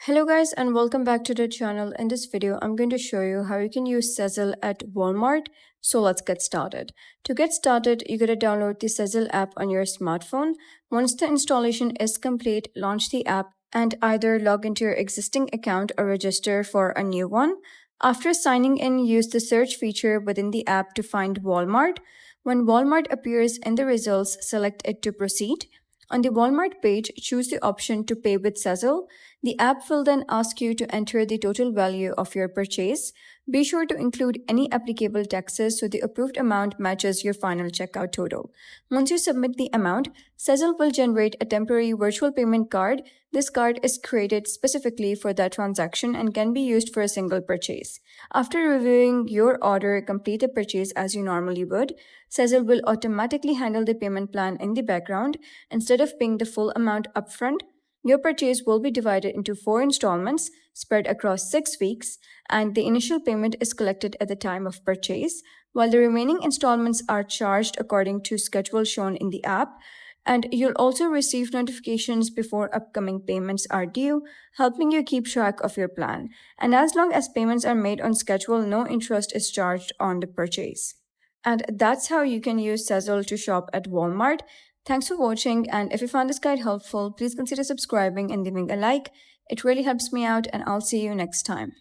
Hello guys and welcome back to the channel. In this video, I'm going to show you how you can use Sezzle at Walmart. So let's get started. To get started, you gotta download the Sezzle app on your smartphone. Once the installation is complete, launch the app and either log into your existing account or register for a new one. After signing in, use the search feature within the app to find Walmart. When Walmart appears in the results, select it to proceed. On the Walmart page, choose the option to pay with Sezzle. The app will then ask you to enter the total value of your purchase. Be sure to include any applicable taxes so the approved amount matches your final checkout total. Once you submit the amount, Sezzle will generate a temporary virtual payment card. This card is created specifically for that transaction and can be used for a single purchase. After reviewing your order, complete the purchase as you normally would. Sezzle will automatically handle the payment plan in the background. Instead of paying the full amount upfront, your purchase will be divided into 4 installments spread across 6 weeks, and the initial payment is collected at the time of purchase, while the remaining installments are charged according to schedule shown in the app. And you'll also receive notifications before upcoming payments are due, helping you keep track of your plan. And as long as payments are made on schedule, no interest is charged on the purchase. And that's how you can use Sezzle to shop at Walmart. Thanks for watching, and if you found this guide helpful, please consider subscribing and leaving a like. It really helps me out, and I'll see you next time.